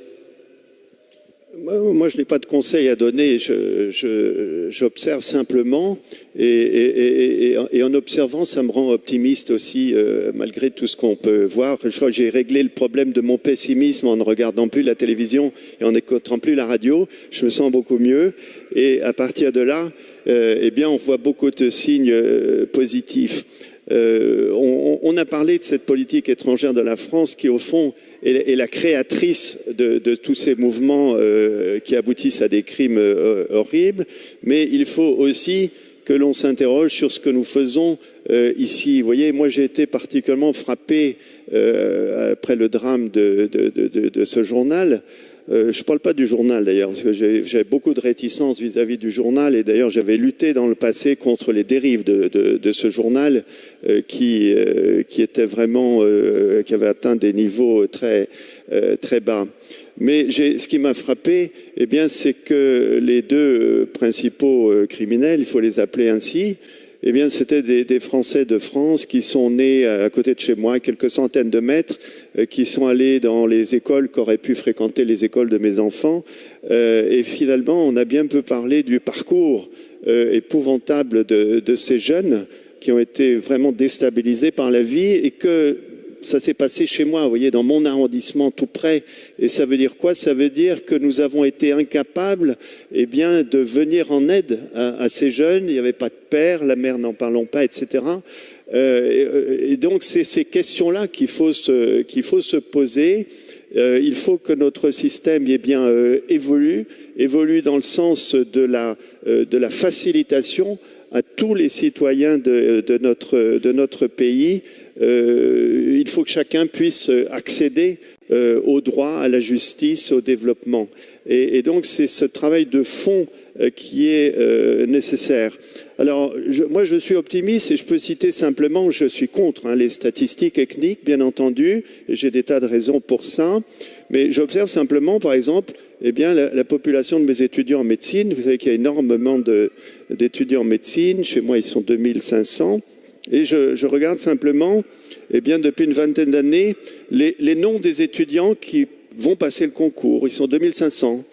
Moi, je n'ai pas de conseils à donner, j'observe simplement, et en observant, ça me rend optimiste aussi, malgré tout ce qu'on peut voir. Je crois que j'ai réglé le problème de mon pessimisme en ne regardant plus la télévision et en n'écoutant plus la radio. Je me sens beaucoup mieux, et à partir de là, eh bien, on voit beaucoup de signes positifs. On a parlé de cette politique étrangère de la France qui, au fond, est la créatrice de tous ces mouvements qui aboutissent à des crimes horribles. Mais il faut aussi que l'on s'interroge sur ce que nous faisons ici. Vous voyez, moi j'ai été particulièrement frappé après le drame de ce journal. Je ne parle pas du journal d'ailleurs, parce que j'avais beaucoup de réticence vis-à-vis du journal, et d'ailleurs j'avais lutté dans le passé contre les dérives de ce journal qui était vraiment, qui avait atteint des niveaux très bas. Mais ce qui m'a frappé, eh bien, c'est que les deux principaux criminels, il faut les appeler ainsi, eh bien, c'était des Français de France qui sont nés à côté de chez moi, à quelques centaines de mètres, qui sont allés dans les écoles, qu'auraient pu fréquenter les écoles de mes enfants. Et finalement, on a bien peu parlé du parcours épouvantable de ces jeunes qui ont été vraiment déstabilisés par la vie, et que ça s'est passé chez moi, vous voyez, dans mon arrondissement tout près. Et ça veut dire quoi? Ça veut dire que nous avons été incapables, eh bien, de venir en aide à ces jeunes. Il n'y avait pas de père, la mère n'en parlons pas, etc. Et donc, c'est ces questions-là qu'il faut se poser. Il faut que notre système, eh bien, évolue dans le sens de la facilitation à tous les citoyens de notre pays. Il faut que chacun puisse accéder au droit, à la justice, au développement. Et donc, c'est ce travail de fond qui est nécessaire. Alors, moi, je suis optimiste, et je peux citer simplement, je suis contre les statistiques ethniques, bien entendu, et j'ai des tas de raisons pour ça, mais j'observe simplement, par exemple, eh bien, la population de mes étudiants en médecine. Vous savez qu'il y a énormément d'étudiants en médecine. Chez moi, ils sont 2500. Et je regarde simplement, eh bien, depuis une vingtaine d'années, les noms des étudiants qui vont passer le concours. Ils sont 2500.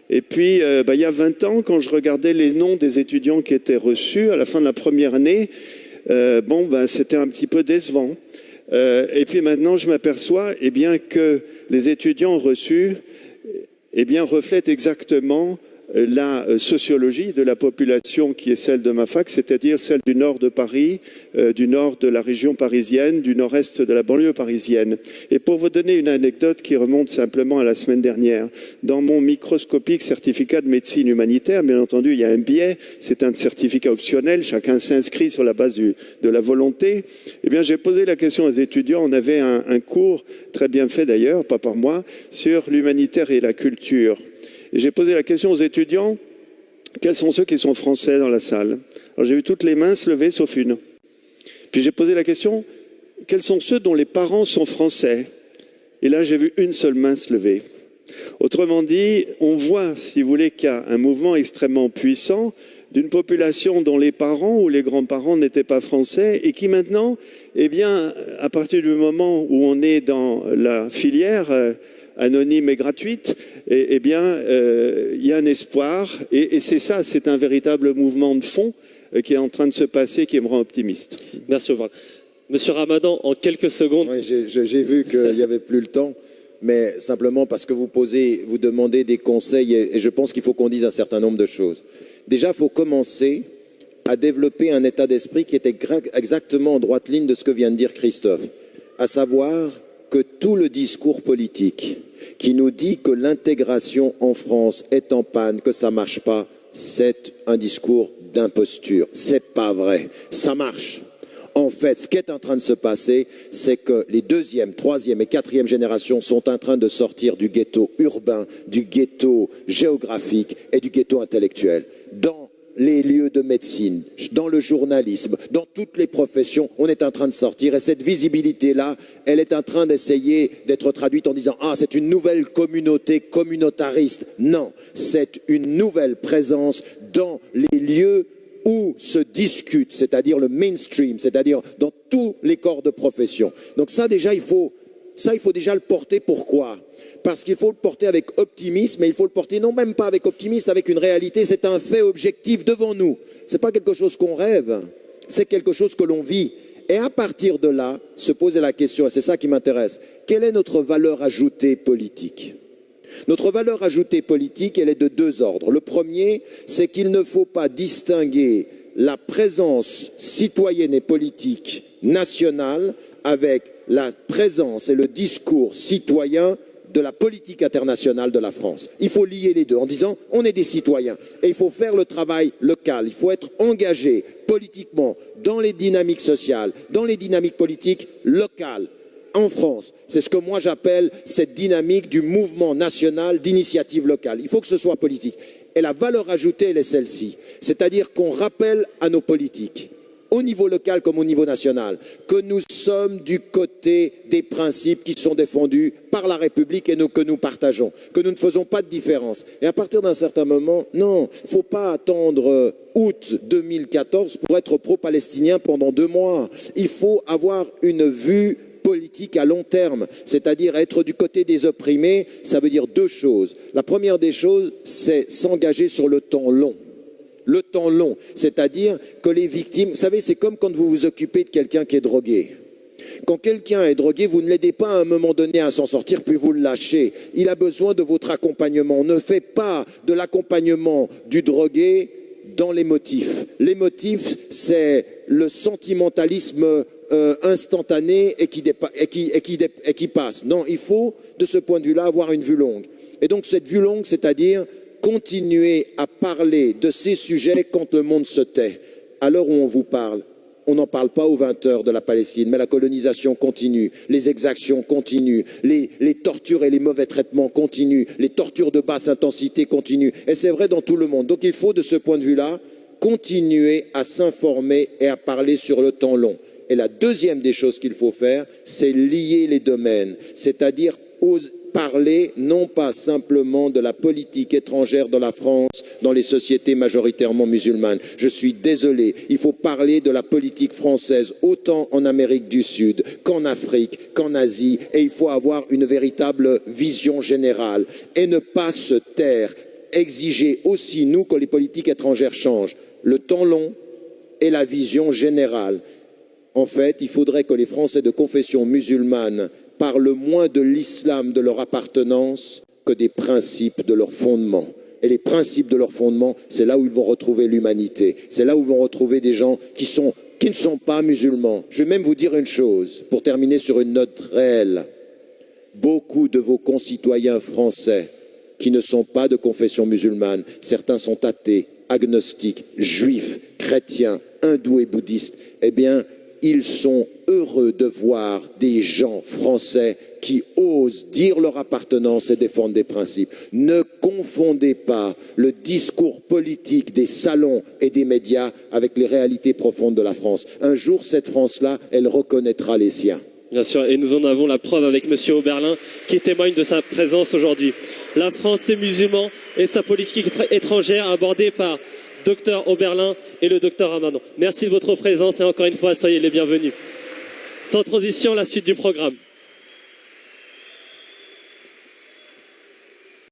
Et puis, il y a 20 ans, quand je regardais les noms des étudiants qui étaient reçus à la fin de la première année, c'était un petit peu décevant. Et puis maintenant, je m'aperçois, eh bien, que les étudiants reçus, eh bien, reflètent exactement la sociologie de la population qui est celle de ma fac, c'est-à-dire celle du nord de Paris, du nord de la région parisienne, du nord-est de la banlieue parisienne. Et pour vous donner une anecdote qui remonte simplement à la semaine dernière, dans mon microscopique certificat de médecine humanitaire, bien entendu, il y a un biais, c'est un certificat optionnel, chacun s'inscrit sur la base de la volonté. Eh bien, j'ai posé la question aux étudiants, on avait un cours, très bien fait d'ailleurs, pas par moi, sur l'humanitaire et la culture. Et j'ai posé la question aux étudiants, quels sont ceux qui sont français dans la salle? Alors j'ai vu toutes les mains se lever sauf une. Puis j'ai posé la question, quels sont ceux dont les parents sont français? Et là j'ai vu une seule main se lever. Autrement dit, on voit, si vous voulez, qu'il y a un mouvement extrêmement puissant d'une population dont les parents ou les grands-parents n'étaient pas français et qui maintenant, eh bien, à partir du moment où on est dans la filière anonyme et gratuite, eh bien, il y a un espoir, et c'est ça, c'est un véritable mouvement de fond qui est en train de se passer qui me rend optimiste. Merci Oberlin. Monsieur Ramadan, en quelques secondes. Oui, j'ai vu qu'il n'y avait plus le temps, mais simplement parce que vous demandez des conseils et je pense qu'il faut qu'on dise un certain nombre de choses. Déjà, il faut commencer à développer un état d'esprit qui est exactement en droite ligne de ce que vient de dire Christophe, à savoir que tout le discours politique qui nous dit que l'intégration en France est en panne, que ça ne marche pas, c'est un discours d'imposture. C'est pas vrai. Ça marche. En fait, ce qui est en train de se passer, c'est que les deuxième, troisième et quatrième générations sont en train de sortir du ghetto urbain, du ghetto géographique et du ghetto intellectuel. Dans les lieux de médecine, dans le journalisme, dans toutes les professions, on est en train de sortir et cette visibilité-là, elle est en train d'essayer d'être traduite en disant « Ah, c'est une nouvelle communauté communautariste ». Non, c'est une nouvelle présence dans les lieux où se discute, c'est-à-dire le mainstream, c'est-à-dire dans tous les corps de profession. Donc ça déjà, il faut déjà le porter. Pourquoi ? Parce qu'il faut le porter avec optimisme, mais il faut le porter non même pas avec optimisme, avec une réalité, c'est un fait objectif devant nous. Ce n'est pas quelque chose qu'on rêve, c'est quelque chose que l'on vit. Et à partir de là, se poser la question, et c'est ça qui m'intéresse, quelle est notre valeur ajoutée politique ? Notre valeur ajoutée politique, elle est de deux ordres. Le premier, c'est qu'il ne faut pas distinguer la présence citoyenne et politique nationale avec la présence et le discours citoyen de la politique internationale de la France. Il faut lier les deux en disant on est des citoyens et il faut faire le travail local, il faut être engagé politiquement dans les dynamiques sociales, dans les dynamiques politiques locales. En France, c'est ce que moi j'appelle cette dynamique du mouvement national d'initiative locale. Il faut que ce soit politique. Et la valeur ajoutée, elle est celle-ci. C'est-à-dire qu'on rappelle à nos politiques, au niveau local comme au niveau national, que nous sommes du côté des principes qui sont défendus par la République et que nous partageons, que nous ne faisons pas de différence. Et à partir d'un certain moment, non, il ne faut pas attendre août 2014 pour être pro-palestinien pendant 2 mois. Il faut avoir une vue politique à long terme, c'est-à-dire être du côté des opprimés. Ça veut dire 2 choses. La première des choses, c'est s'engager sur le temps long. Le temps long, c'est-à-dire que les victimes, vous savez, c'est comme quand vous vous occupez de quelqu'un qui est drogué. Quand quelqu'un est drogué, vous ne l'aidez pas à un moment donné à s'en sortir, puis vous le lâchez. Il a besoin de votre accompagnement. Ne faites pas de l'accompagnement du drogué dans les motifs. Les motifs, c'est le sentimentalisme instantané et qui passe. Non, il faut, de ce point de vue-là, avoir une vue longue. Et donc, cette vue longue, c'est-à-dire continuer à parler de ces sujets quand le monde se tait. À l'heure où on vous parle, on n'en parle pas aux 20 heures de la Palestine, mais la colonisation continue, les exactions continuent, les tortures et les mauvais traitements continuent, les tortures de basse intensité continuent. Et c'est vrai dans tout le monde. Donc il faut, de ce point de vue-là, continuer à s'informer et à parler sur le temps long. Et la deuxième des choses qu'il faut faire, c'est lier les domaines, c'est-à-dire parler non pas simplement de la politique étrangère de la France dans les sociétés majoritairement musulmanes. Je suis désolé, il faut parler de la politique française autant en Amérique du Sud qu'en Afrique, qu'en Asie, et il faut avoir une véritable vision générale et ne pas se taire. Exiger aussi, nous, que les politiques étrangères changent, le temps long et la vision générale. En fait, il faudrait que les Français de confession musulmane parlent moins de l'islam de leur appartenance que des principes de leur fondement. Et les principes de leur fondement, c'est là où ils vont retrouver l'humanité. C'est là où ils vont retrouver des gens qui ne sont pas musulmans. Je vais même vous dire une chose, pour terminer sur une note réelle. Beaucoup de vos concitoyens français qui ne sont pas de confession musulmane, certains sont athées, agnostiques, juifs, chrétiens, hindous et bouddhistes, eh bien, ils sont heureux de voir des gens français qui osent dire leur appartenance et défendre des principes. Ne confondez pas le discours politique des salons et des médias avec les réalités profondes de la France. Un jour, cette France-là, elle reconnaîtra les siens. Bien sûr, et nous en avons la preuve avec M. Oberlin qui témoigne de sa présence aujourd'hui. La France est musulmane et sa politique étrangère abordée par Dr Oberlin et le Dr Ramadan. Merci de votre présence et encore une fois, soyez les bienvenus. Sans transition, la suite du programme.